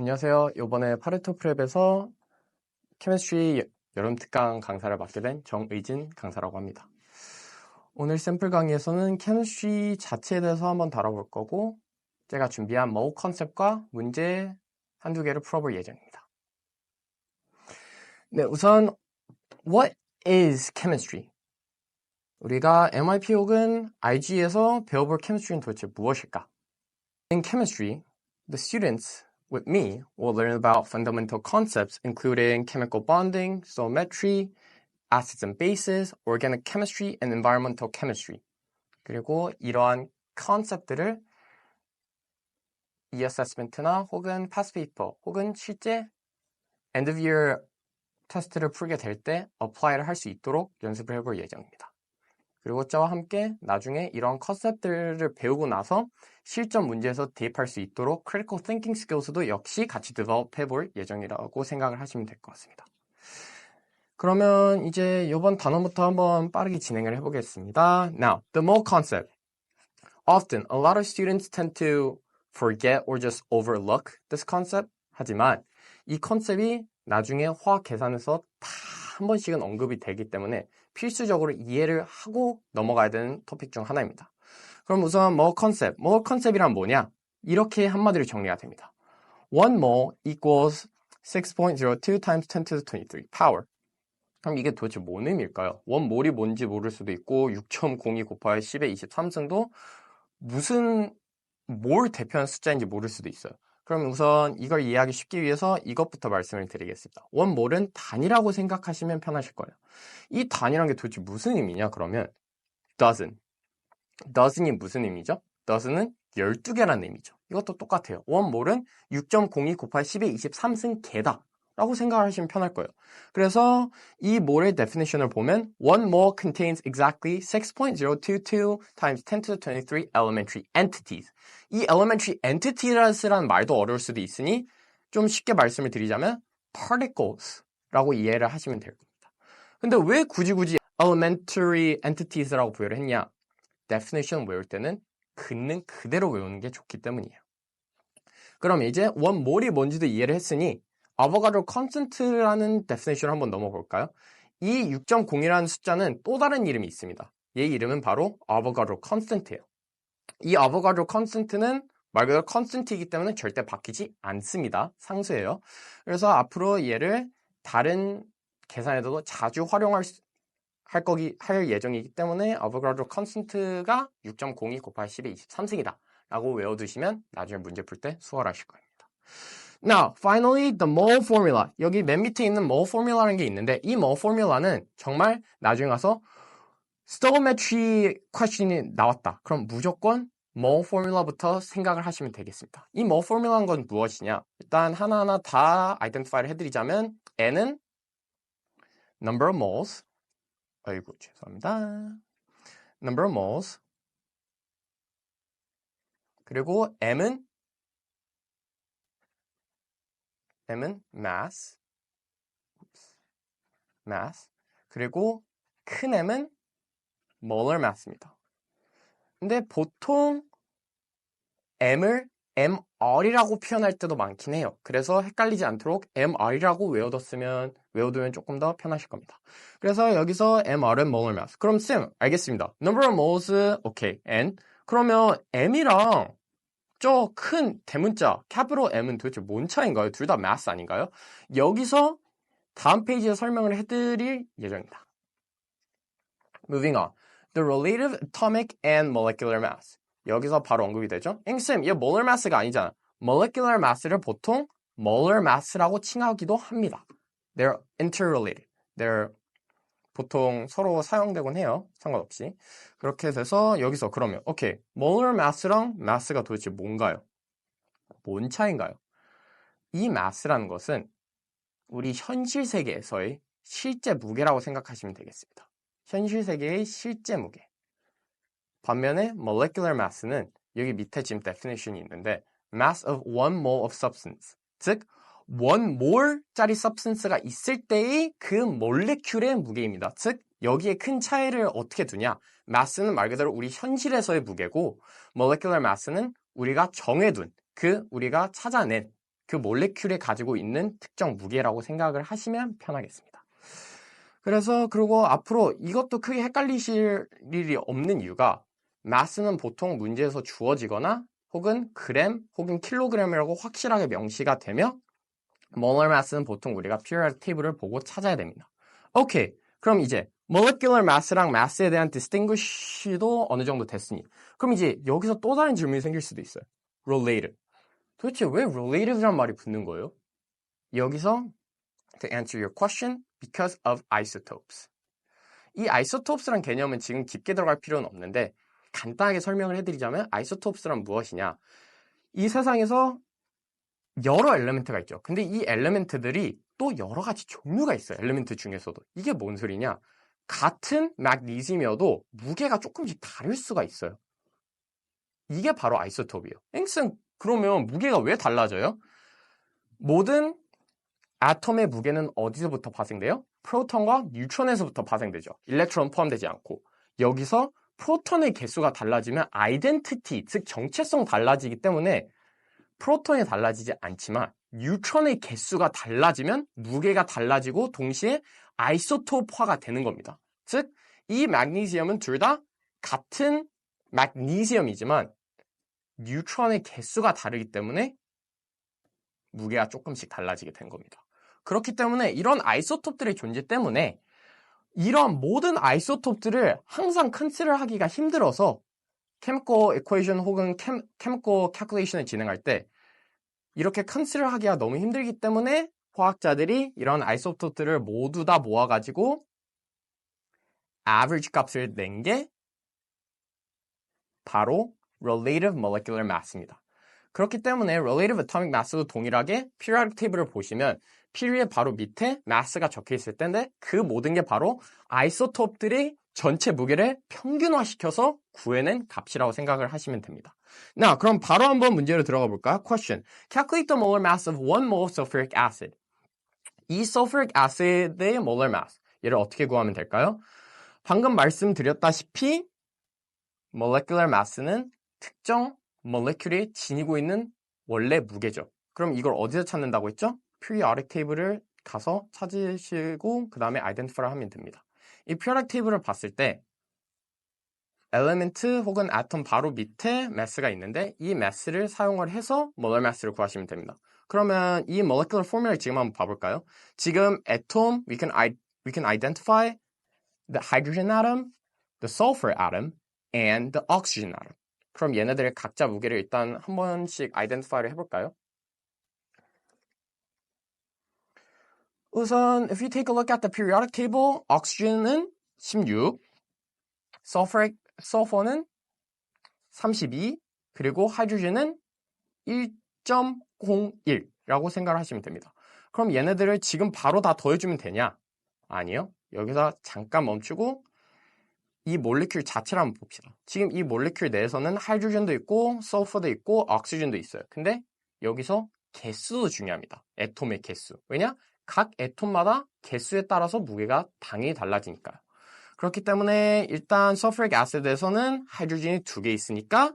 안녕하세요. 이번에 파레토 프랩에서 케미스트리 여름 특강 강사를 맡게 된 정의진 강사라고 합니다. 오늘 샘플 강의에서는 케미스트리 자체에 대해서 한번 다뤄볼 거고 제가 준비한 mole 컨셉과 문제 한두 개를 풀어볼 예정입니다. 네, 우선 What is chemistry? 우리가 MIP 혹은 IG에서 배워볼 chemistry는 도대체 무엇일까? In chemistry, the students with me will learn about fundamental concepts including chemical bonding, stoichiometry, acids and bases, organic chemistry, and environmental chemistry. 그리고 이러한 컨셉들을 e-assessment나 혹은 past paper 혹은 실제 end of year 테스트를 풀게 될 때 apply를 할 수 있도록 연습을 해볼 예정입니다. 그리고 저와 함께 나중에 이런 컨셉들을 배우고 나서 실전 문제에서 대입할 수 있도록 critical thinking skills도 역시 같이 develop 해볼 예정이라고 생각을 하시면 될 것 같습니다. 그러면 이제 이번 단원부터 한번 빠르게 진행을 해보겠습니다. Now, the mole concept. Often, a lot of students tend to forget or just overlook this concept. 하지만 이 컨셉이 나중에 화학 계산에서 다 한 번씩은 언급이 되기 때문에 필수적으로 이해를 하고 넘어가야 되는 토픽 중 하나입니다. 그럼 우선 mole 컨셉이란 뭐냐? 이렇게 한마디로 정리가 됩니다. 1 mole equals 6.02 times 10 to the 23 power. 그럼 이게 도대체 뭔 의미일까요? 1몰이 뭔지 모를 수도 있고 6.02 곱하기 10의 23승도 무슨 뭘 대표하는 숫자인지 모를 수도 있어요. 그럼 우선 이걸 이해하기 쉽기 위해서 이것부터 말씀을 드리겠습니다. 1몰은 단위라고 생각하시면 편하실 거예요. 이 단위란 게 도대체 무슨 의미냐? 그러면 dozen이 무슨 의미죠? dozen은 12개라는 의미죠. 이것도 똑같아요. 1몰은 6.02 곱하기 10의 23승 개다 라고 생각하시면 편할 거예요. 그래서 이 몰의 definition을 보면 1 mole contains exactly 6.022 times 10 to the 23 elementary entities. 이 elementary entities라는 말도 어려울 수도 있으니 좀 쉽게 말씀을 드리자면 particles라고 이해를 하시면 될 겁니다. 근데 왜 굳이 elementary entities라고 부여를 했냐? definition 외울 때는 긋는 그대로 외우는 게 좋기 때문이에요. 그럼 이제 1몰이 뭔지도 이해를 했으니 아보가드로 컨스턴트라는 데피니션을 한번 넘어볼까요? 이 6.0이라는 숫자는 또 다른 이름이 있습니다. 얘 이름은 바로 아보가드로 컨스턴트예요. 이 아보가드로 컨스턴트는 말 그대로 컨스턴트이기 때문에 절대 바뀌지 않습니다. 상수예요. 그래서 앞으로 얘를 다른 계산에도 자주 활용할 예정이기 때문에 아보가드로 컨스턴트가 6.02 곱하기 10의 23승이다 라고 외워두시면 나중에 문제 풀 때 수월하실 겁니다. Now, finally, the mole formula. 여기 맨 밑에 있는 mole formula라는 게 있는데 이 mole formula는 정말 나중에 가서 stoichiometry question이 나왔다. 그럼 무조건 mole formula부터 생각을 하시면 되겠습니다. 이 mole formula는 건 무엇이냐? 일단 하나하나 다 identify를 해드리자면 N은 number of moles. 아이고 죄송합니다. number of moles. 그리고 M은 mass. 그리고 큰 M은 molar mass입니다. 근데 보통 M을 MR이라고 표현할 때도 많긴 해요. 그래서 헷갈리지 않도록 MR이라고 외워두면 조금 더 편하실 겁니다. 그래서 여기서 MR은 molar mass. 그럼 쌤, 알겠습니다. number of moles, 오케이, N. 그러면 M이랑 저 큰 대문자 capital M은 도대체 뭔 차이인가요? 둘 다 mass 아닌가요? 여기서 다음 페이지에 설명을 해드릴 예정입니다. Moving on. The relative atomic and molecular mass. 여기서 바로 언급이 되죠. 쌤, 얘 molar mass가 아니잖아. molecular mass를 보통 molar mass라고 칭하기도 합니다. They're interrelated. They're 보통 서로 사용되곤 해요. 상관없이. 그렇게 돼서 여기서 그러면 오케이, molar mass랑 mass가 도대체 뭔가요? 뭔 차이인가요? 이 mass라는 것은 우리 현실 세계에서의 실제 무게라고 생각하시면 되겠습니다. 현실 세계의 실제 무게. 반면에 molecular mass는 여기 밑에 지금 definition이 있는데 mass of 1 mole of substance. 즉 1몰짜리 substance가 있을 때의 그 몰레큘의 무게입니다. 즉 여기에 큰 차이를 어떻게 두냐? mass는 말 그대로 우리 현실에서의 무게고 molecular mass는 우리가 정해둔 우리가 찾아낸 그 몰레큘에 가지고 있는 특정 무게라고 생각을 하시면 편하겠습니다. 그래서 그리고 앞으로 이것도 크게 헷갈리실 일이 없는 이유가 mass는 보통 문제에서 주어지거나 혹은 그램 혹은 킬로그램이라고 확실하게 명시가 되며 molar mass는 보통 우리가 periodic table을 보고 찾아야 됩니다. 오케이. 그럼 이제 molecular mass랑 mass에 대한 distinguish도 어느 정도 됐으니 그럼 이제 여기서 또 다른 질문이 생길 수도 있어요. related. 도대체 왜 related란 말이 붙는 거예요? 여기서 to answer your question, because of isotopes. 이 isotopes란 개념은 지금 깊게 들어갈 필요는 없는데 간단하게 설명을 해드리자면 isotopes란 무엇이냐? 이 세상에서 여러 엘리멘트가 있죠. 근데 이 엘리멘트들이 또 여러 가지 종류가 있어요. 엘리멘트 중에서도. 이게 뭔 소리냐? 같은 마그네슘이어도 무게가 조금씩 다를 수가 있어요. 이게 바로 아이소톱이에요. 앵슨 그러면 무게가 왜 달라져요? 모든 아톰의 무게는 어디서부터 파생돼요? 프로톤과 뉴트론에서부터 파생되죠. 일렉트론 포함되지 않고. 여기서 프로톤의 개수가 달라지면 아이덴티티, 즉 정체성 달라지기 때문에 프로톤이 달라지지 않지만 뉴트론의 개수가 달라지면 무게가 달라지고 동시에 아이소톱화가 되는 겁니다. 즉, 이 마그네슘은 둘 다 같은 마그네슘이지만 뉴트론의 개수가 다르기 때문에 무게가 조금씩 달라지게 된 겁니다. 그렇기 때문에 이런 아이소톱들의 존재 때문에 이런 모든 아이소톱들을 항상 컨시더 하기가 힘들어서 chemical equation 혹은 chemical calculation을 진행할 때 이렇게 컨시더 하기가 너무 힘들기 때문에 화학자들이 이런 아이소톱들을 모두 다 모아가지고 average 값을 낸 게 바로 relative molecular mass입니다. 그렇기 때문에 relative atomic mass도 동일하게 periodic table을 보시면 period 바로 밑에 mass가 적혀 있을 텐데 그 모든 게 바로 아이소톱들의 전체 무게를 평균화시켜서 구해낸 값이라고 생각을 하시면 됩니다. 자, 그럼 바로 한번 문제로 들어가 볼까? Question. Calculate the molar mass of 1 mole of sulfuric acid. 이 sulfuric acid의 molar mass. 얘를 어떻게 구하면 될까요? 방금 말씀드렸다시피 molecular mass는 특정 모레큘이 지니고 있는 원래 무게죠. 그럼 이걸 어디서 찾는다고 했죠? periodic table을 가서 찾으시고 그 다음에 identify를 하면 됩니다. 이 periodic table을 봤을 때 엘리멘트 혹은 아톰 바로 밑에 mass가 있는데 이 mass를 사용을 해서 molar mass를 구하시면 됩니다. 그러면 이 molecular formula를 지금 한번 봐볼까요? 지금 atom, we can identify the hydrogen atom, the sulfur atom, and the oxygen atom. 그럼 얘네들의 각자 무게를 일단 한 번씩 아이덴티파이를 해볼까요? 우선 if you take a look at the periodic table, oxygen은 16, sulfur는 32, 그리고 hydrogen은 1.01라고 생각을 하시면 됩니다. 그럼 얘네들을 지금 바로 다 더해주면 되냐? 아니요. 여기서 잠깐 멈추고 이 몰레큘 자체를 한번 봅시다. 지금 이 몰레큘 내에서는 하이드로젠도 있고 서퍼도 있고 옥시전도 있어요. 근데 여기서 개수도 중요합니다. 애톰의 개수. 왜냐? 각 애톰마다 개수에 따라서 무게가 당연히 달라지니까요. 그렇기 때문에 일단 서퍼릭 애시드에서는 하이드로젠이 2개 있으니까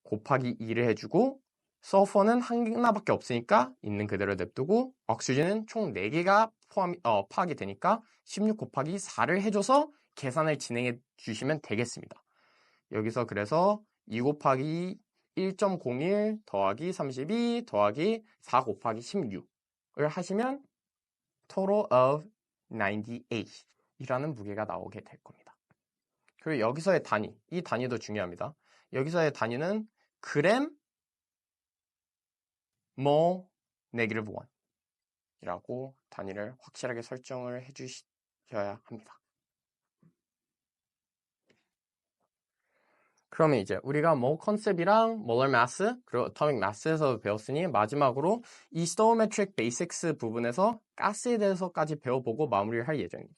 곱하기 2를 해주고 서퍼는 하나밖에 없으니까 있는 그대로 냅두고 옥시전은 총 4개가 파악이 되니까 16 곱하기 4를 해줘서 계산을 진행해 주시면 되겠습니다. 여기서 그래서 2 곱하기 1.01 더하기 32 더하기 4 곱하기 16을 하시면 total of 98이라는 무게가 나오게 될 겁니다. 그리고 여기서의 단위, 이 단위도 중요합니다. 여기서의 단위는 그램 mole negative 1이라고 단위를 확실하게 설정을 해주셔야 합니다. 그러면 이제 우리가 mole 컨셉이랑 molar mass 그리고 atomic mass에서 배웠으니 마지막으로 이 stoichiometric basics 부분에서 가스에 대해서까지 배워보고 마무리를 할 예정입니다.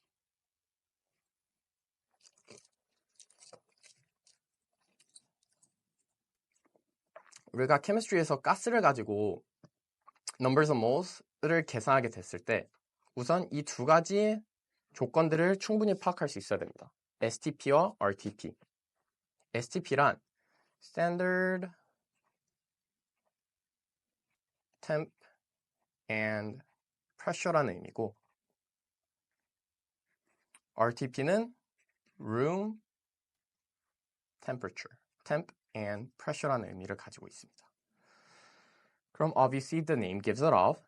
우리가 chemistry에서 가스를 가지고 numbers of moles를 계산하게 됐을 때 우선 이 두 가지 조건들을 충분히 파악할 수 있어야 됩니다. STP와 RTP. STP란 Standard temp and pressure라는 의미고 RTP는 room temperature, temp and pressure라는 의미를 가지고 있습니다. 그럼 obviously the name gives it off.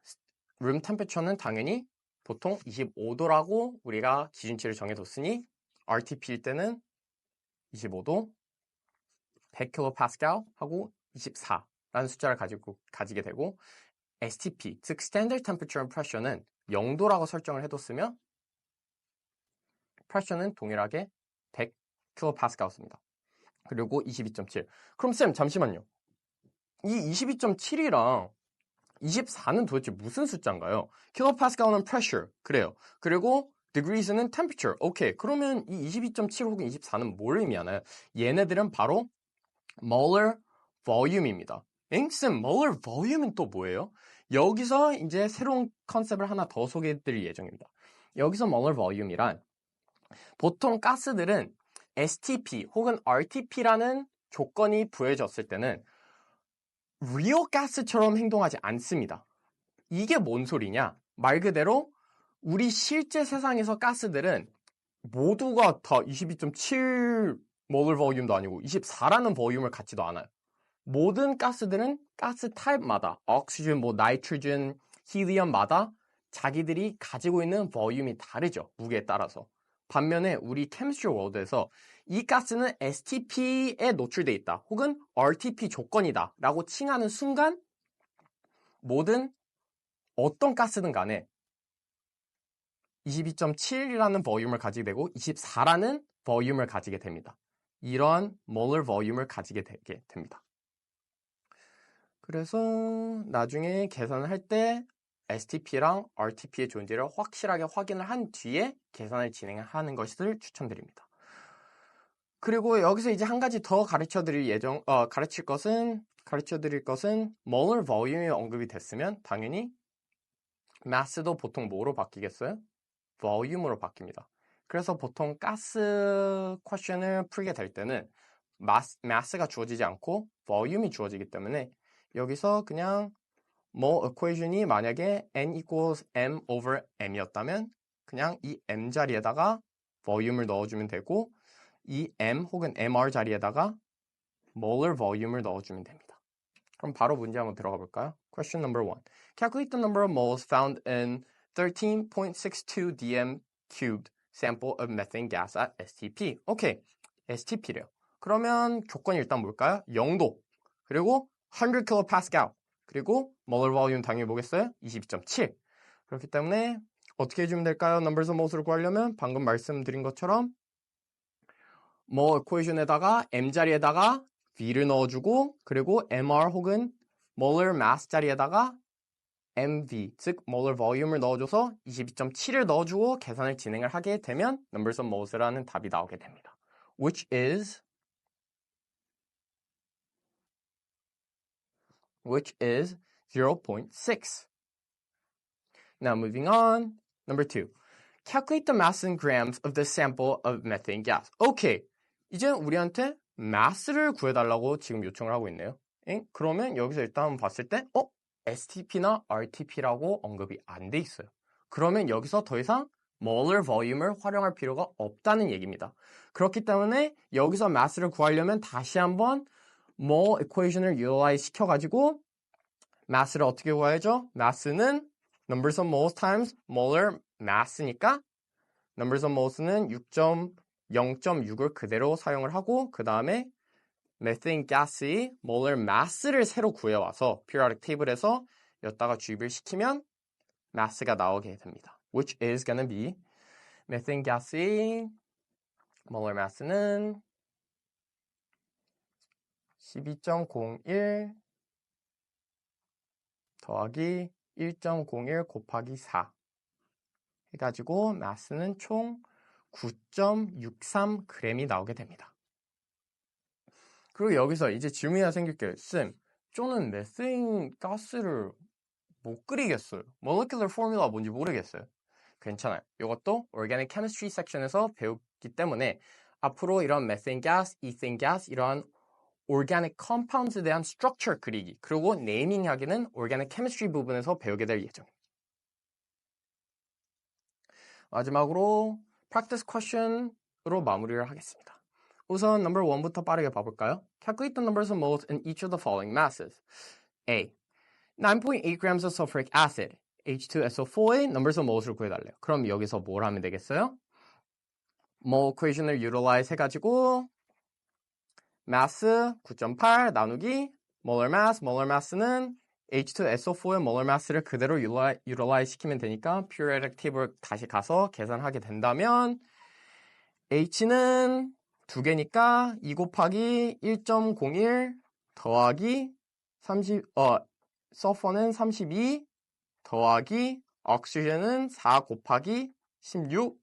room temperature는 당연히 보통 25도라고 우리가 기준치를 정해뒀으니 RTP일 때는 25도, 100kPa 하고 24라는 숫자를 가지게 되고 STP, 즉 Standard Temperature and Pressure는 0도라고 설정을 해뒀으며 pressure는 동일하게 100kPa였습니다. 그리고 22.7. 그럼 쌤 잠시만요. 이 22.7이랑 24는 도대체 무슨 숫자인가요? kPa는 pressure, 그래요. 그리고 degrees는 temperature. 오케이, 그러면 이 22.7 혹은 24는 뭘 의미하나요? 얘네들은 바로 molar volume입니다. 쌤, molar volume은 또 뭐예요? 여기서 이제 새로운 컨셉을 하나 더 소개해드릴 예정입니다. 여기서 molar volume이란 보통 가스들은 STP 혹은 RTP라는 조건이 부여졌을 때는 real 가스처럼 행동하지 않습니다. 이게 뭔 소리냐? 말 그대로 우리 실제 세상에서 가스들은 모두가 다 22.7 molar volume도 아니고 24라는 볼륨을 갖지도 않아요. 모든 가스들은 가스 타입마다 oxygen, nitrogen, helium마다 자기들이 가지고 있는 볼륨이 다르죠. 무게에 따라서. 반면에 우리 chemistry world에서 이 가스는 STP에 노출돼 있다. 혹은 RTP 조건이다. 라고 칭하는 순간 모든 어떤 가스든 간에 22.7이라는 볼륨을 가지게 되고 24라는 볼륨을 가지게 됩니다. 이런 molar 볼륨을 가지게 되게 됩니다. 그래서 나중에 계산을 할 때 STP랑 RTP의 존재를 확실하게 확인을 한 뒤에 계산을 진행하는 것을 추천드립니다. 그리고 여기서 이제 한 가지 더 가르쳐드릴 것은 molar volume이 언급이 됐으면 당연히 mass도 보통 뭐로 바뀌겠어요? volume으로 바뀝니다. 그래서 보통 가스 퀘션을 풀게 될 때는 mass가 주어지지 않고 volume이 주어지기 때문에 여기서 그냥 equation이 만약에 n equals m over m이었다면 그냥 이 m 자리에다가 volume을 넣어주면 되고 이 m 혹은 mr 자리에다가 molar volume을 넣어주면 됩니다. 그럼 바로 문제 한번 들어가 볼까요? Question number 1. Calculate the number of moles found in 13.62 dm cubed sample of methane gas at STP. 오케이, STP래요. 그러면 조건이 일단 뭘까요? 0도, 그리고 100 kPa, 그리고 molar volume 당연히 뭐겠어요? 22.7. 그렇기 때문에 어떻게 해주면 될까요? numbers of moles를 구하려면 방금 말씀드린 것처럼 equation에다가 m 자리에다가 v를 넣어주고 그리고 mr 혹은 molar mass 자리에다가 mv, 즉 molar volume을 넣어줘서 22.7을 넣어주고 계산을 진행을 하게 되면 numbers of moles라는 답이 나오게 됩니다. Which is 0.6. Now moving on. Number 2. Calculate the mass in grams of the sample of methane gas. 오케이. 이제 우리한테 mass를 구해달라고 지금 요청을 하고 있네요. 그러면 여기서 일단 한번 봤을 때 STP나 RTP라고 언급이 안 돼 있어요. 그러면 여기서 더 이상 molar volume을 활용할 필요가 없다는 얘기입니다. 그렇기 때문에 여기서 mass를 구하려면 다시 한번 mole equation을 utilize 시켜가지고 mass를 어떻게 구해야죠? mass는 numbers of moles times molar mass니까 numbers of moles는 0.6을 그대로 사용을 하고 그 다음에 methane gas의 molar mass를 새로 구해와서 periodic table에서 여기다가 주입을 시키면 mass가 나오게 됩니다. Which is gonna be methane gas의 molar mass는 12.01 더하기 1.01 곱하기 4 해가지고 mass는 총 9.63g이 나오게 됩니다. 그리고 여기서 이제 질문이 하나 생길게요. 쌤, 쪼는 메세인 가스를 못 그리겠어요. molecular formula가 뭔지 모르겠어요. 괜찮아요. 이것도 organic chemistry 섹션에서 배웠기 때문에 앞으로 이런 methane gas, ethane gas 이러한 organic compounds에 대한 structure 그리기, 그리고 네이밍하기는 organic chemistry 부분에서 배우게 될 예정입니다. 마지막으로 practice question으로 마무리를 하겠습니다. 우선 number 1부터 빠르게 봐볼까요? Calculate the numbers of moles in each of the following masses. A. 9.8 grams of sulfuric acid. H2SO4의 numbers of moles를 구해달래요. 그럼 여기서 뭘 하면 되겠어요? mole equation을 utilize 해가지고 mass 9.8 나누기 molar mass는 H2SO4의 molar mass를 그대로 utilize 시키면 되니까 periodic table을 다시 가서 계산하게 된다면 H는 2개니까 2 곱하기 1.01 더하기 sulfur는 32 더하기 oxygen은 4 곱하기 16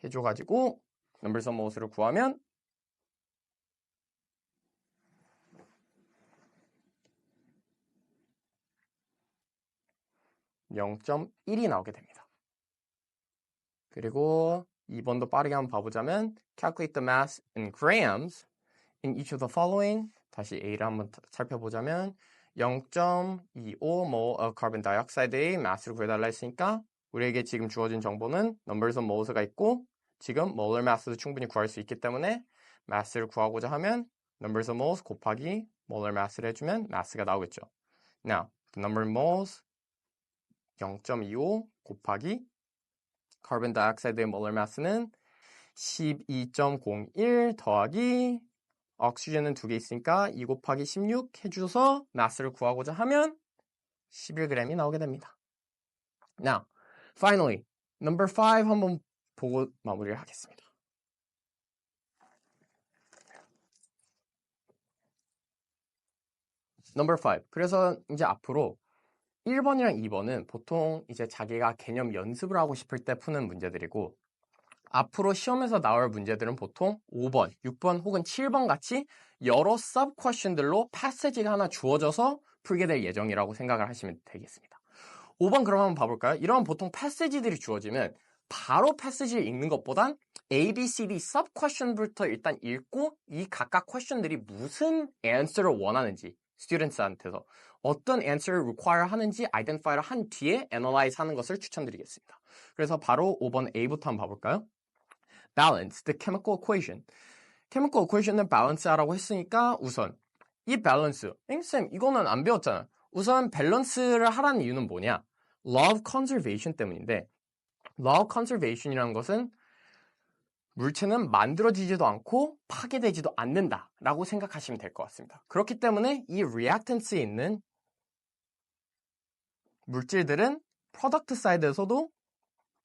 해줘가지고 numbers of moles를 구하면 0.1이 나오게 됩니다. 그리고 2번도 빠르게 한번 봐보자면 calculate the mass in grams in each of the following. 다시 A를 한번 살펴보자면 0.25 mole of carbon dioxide의 mass를 구해달라 했으니까 우리에게 지금 주어진 정보는 numbers of moles가 있고 지금 molar mass도 충분히 구할 수 있기 때문에 mass를 구하고자 하면 numbers of moles 곱하기 molar mass를 해주면 mass가 나오겠죠. Now, the number of moles 0.25 곱하기 carbon dioxide의 molar mass는 12.01 더하기 oxygen은 2개 있으니까 2 곱하기 16 해줘서 mass를 구하고자 하면 11g이 나오게 됩니다. Now, finally, number 5 한번 보고 마무리를 하겠습니다. Number 5. 그래서 이제 앞으로 1번이랑 2번은 보통 이제 자기가 개념 연습을 하고 싶을 때 푸는 문제들이고 앞으로 시험에서 나올 문제들은 보통 5번, 6번 혹은 7번 같이 여러 sub question들로 패시지가 하나 주어져서 풀게 될 예정이라고 생각을 하시면 되겠습니다. 5번 그럼 한번 봐볼까요? 이런 보통 패시지들이 주어지면 바로 패시지를 읽는 것보단 A, B, C, D sub question부터 일단 읽고 이 각각 question들이 무슨 answer를 원하는지 스튜던트한테서 어떤 answer를 require 하는지 identify를 한 뒤에 analyze 하는 것을 추천드리겠습니다. 그래서 바로 5번 A부터 한번 봐볼까요? Balance the chemical equation. chemical equation을 balance하라고 했으니까 우선 이 밸런스, 쌤 이거는 안 배웠잖아. 우선 밸런스를 하라는 이유는 뭐냐? Law of conservation 때문인데 Law of conservation이라는 것은 물체는 만들어지지도 않고 파괴되지도 않는다라고 생각하시면 될 것 같습니다. 그렇기 때문에 이 reactance에 있는 물질들은 프로덕트 사이드에서도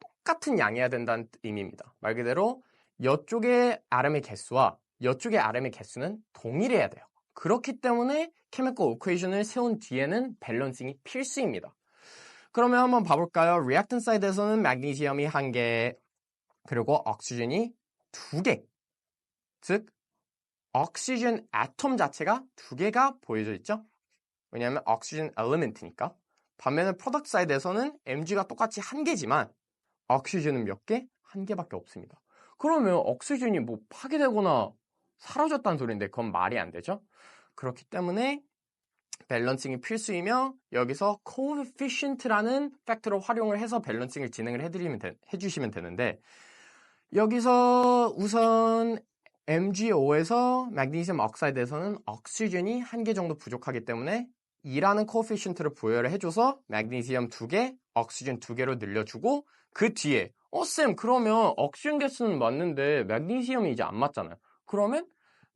똑같은 양이어야 된다는 의미입니다. 말 그대로 이쪽의 아tom의 개수와 이쪽의 아tom의 개수는 동일해야 돼요. 그렇기 때문에 chemical equation을 세운 뒤에는 밸런싱이 필수입니다. 그러면 한번 봐볼까요? reactant 사이드에서는 마그네시움이 1개, 그리고 오xygen이 2개. 즉, 오xygen 아톰 자체가 2개가 보여져 있죠? 왜냐하면 oxygen element니까. 반면에 product 사이드에서는 mg가 똑같이 1개지만 오xygen은 몇 개? 1개밖에 없습니다. 그러면 오xygen이 뭐 파괴되거나 사라졌다는 소리인데 그건 말이 안 되죠? 그렇기 때문에 밸런싱이 필수이며 여기서 coefficient라는 팩터를 활용을 해서 밸런싱을 진행을 해주시면 되는데 여기서 우선 MgO에서 마그네슘 억사이드에서는 오xygen이 1개 정도 부족하기 때문에 2라는 coefficient를 부여를 해줘서 마그네슘 2개, 오xygen 2개로 늘려주고 그 뒤에 쌤 그러면 오xygen 개수는 맞는데 마그네슘이 이제 안 맞잖아요. 그러면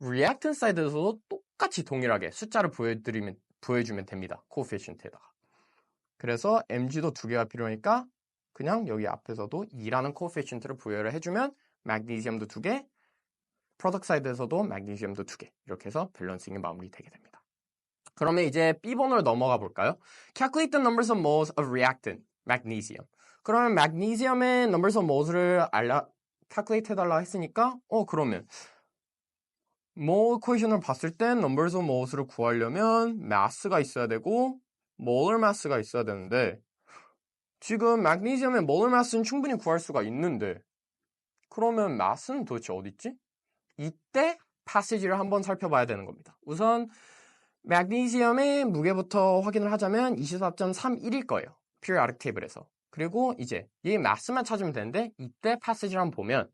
reactant 사이드에서도 똑같이 동일하게 숫자를 보여주면 됩니다. coefficient에다가. 그래서 mg도 2개가 필요하니까 그냥 여기 앞에서도 2라는 coefficient를 부여를 해주면 마그네슘도 2개, product 사이드에서도 마그네슘도 2개 이렇게 해서 밸런싱이 마무리되게 됩니다. 그러면 이제 B번호로 넘어가 볼까요? Calculate the numbers of moles of reactant, magnesium. 그러면 magnesium의 numbers of moles를 calculate 해달라 했으니까 그러면 mole equation을 봤을 땐 numbers of moles를 구하려면 mass가 있어야 되고 molar mass가 있어야 되는데 지금 magnesium의 molar mass는 충분히 구할 수가 있는데 그러면 mass는 도대체 어디 있지? 이때 passage를 한번 살펴봐야 되는 겁니다. 우선 마그네시움의 무게부터 확인을 하자면 24.31일 거예요. periodic table에서. 그리고 이제 이 mass만 찾으면 되는데 이때 passage를 한번 보면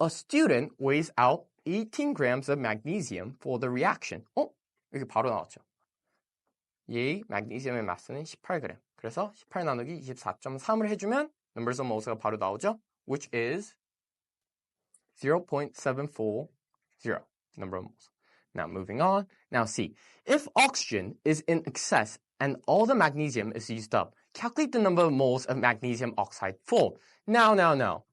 A student weighs out 18 grams of magnesium for the reaction. 여기 바로 나왔죠. 얘의 마그네시움의 마스는 18g. 그래서 18 나누기 24.3을 해주면 numbers of moles가 바로 나오죠. Which is 0.740 number of moles. Now moving on. Now see, if oxygen is in excess and all the magnesium is used up, calculate the number of moles of magnesium oxide formed. Now.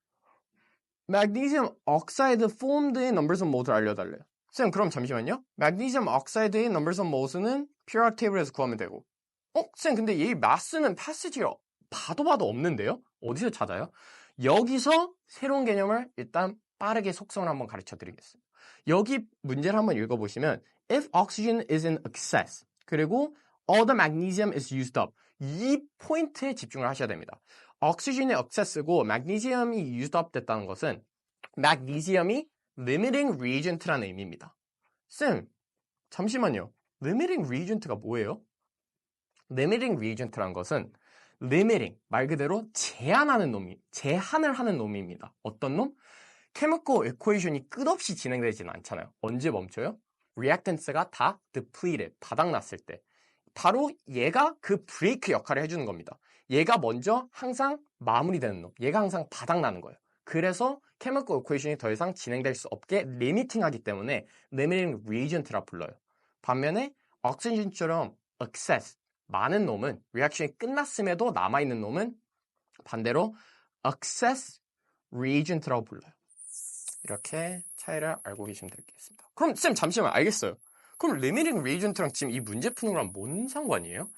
magnesium oxide formed의 numbers of moles를 알려달래요. 쌤, 그럼 잠시만요. magnesium oxide의 numbers of moles는 periodic table에서 구하면 되고. 쌤, 근데 이 마스는 passage가 봐도 없는데요? 어디서 찾아요? 여기서 새로운 개념을 일단 빠르게 속성을 한번 가르쳐 드리겠습니다. 여기 문제를 한번 읽어보시면 if oxygen is in excess 그리고 all the magnesium is used up 이 포인트에 집중을 하셔야 됩니다. oxygen의 excess고 magnesium이 used up 됐다는 것은 magnesium이 limiting reagent라는 의미입니다. 쌤, 잠시만요. limiting reagent가 뭐예요? limiting reagent라는 것은 limiting, 말 그대로 제한을 하는 놈입니다. 어떤 놈? chemical equation이 끝없이 진행되지는 않잖아요. 언제 멈춰요? reactants가 다 depleted, 바닥났을 때. 바로 얘가 그 브레이크 역할을 해주는 겁니다. 얘가 먼저 항상 마무리되는 놈, 얘가 항상 바닥나는 거예요. 그래서 chemical equation이 더 이상 진행될 수 없게 limiting하기 때문에 limiting reagent라 불러요. 반면에 oxygen처럼 excess, 많은 놈은 리액션이 끝났음에도 남아있는 놈은 반대로 excess reagent라고 불러요. 이렇게 차이를 알고 계시면 되겠습니다. 그럼 쌤 잠시만 알겠어요. 그럼 limiting reagent랑 지금 이 문제 푸는 거랑 뭔 상관이에요?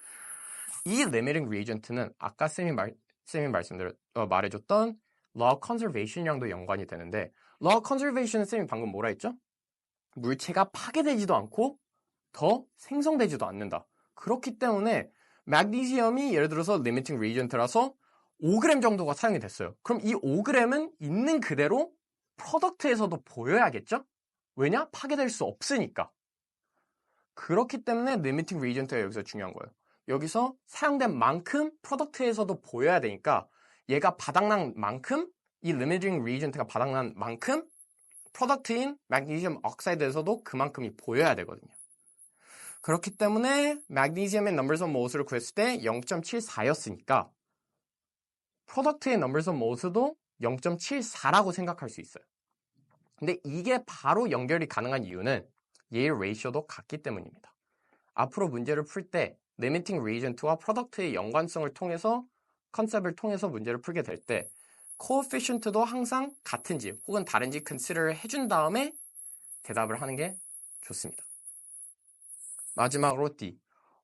이 limiting reagent는 아까 쌤이 말해줬던 law conservation이랑도 연관이 되는데 law conservation은 쌤이 방금 뭐라 했죠? 물체가 파괴되지도 않고 더 생성되지도 않는다. 그렇기 때문에 마그네시움이 예를 들어서 limiting reagent라서 5g 정도가 사용이 됐어요. 그럼 이 5g은 있는 그대로 프로덕트에서도 보여야겠죠? 왜냐? 파괴될 수 없으니까. 그렇기 때문에 limiting reagent가 여기서 중요한 거예요. 여기서 사용된 만큼 프로덕트에서도 보여야 되니까 얘가 바닥난 만큼 이 limiting reagent가 바닥난 만큼 프로덕트인 마그네시움 억사이드에서도 그만큼이 보여야 되거든요. 그렇기 때문에 마그네시움의 numbers of moles를 구했을 때 0.74였으니까 프로덕트의 numbers of moles도 0.74라고 생각할 수 있어요. 근데 이게 바로 연결이 가능한 이유는 얘의 레이쇼도 같기 때문입니다. 앞으로 문제를 풀 때 limiting reagent와 프로덕트의 연관성을 통해서 컨셉을 통해서 문제를 풀게 될 때 coefficient도 항상 같은지 혹은 다른지 consider를 해준 다음에 대답을 하는 게 좋습니다. 마지막으로 D.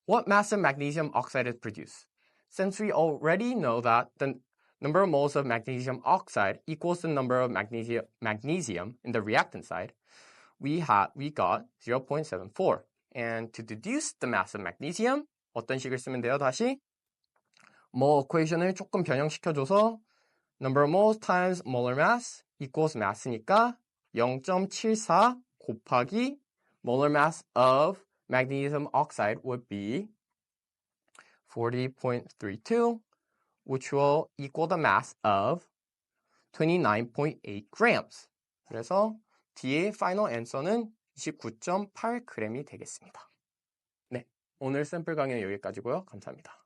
What mass of magnesium oxide is produced? Since we already know that the number of moles of magnesium oxide equals the number of magnesium in the reactant side, we got 0.74. And to deduce the mass of magnesium, 어떤 식을 쓰면 돼요? 다시 mole equation을 조금 변형시켜줘서 number of moles times molar mass equals mass니까 0.74 곱하기 molar mass of magnesium oxide would be 40.32, which will equal the mass of 29.8 grams. 그래서 D의 final answer는 29.8g이 되겠습니다. 네, 오늘 샘플 강의는 여기까지고요. 감사합니다.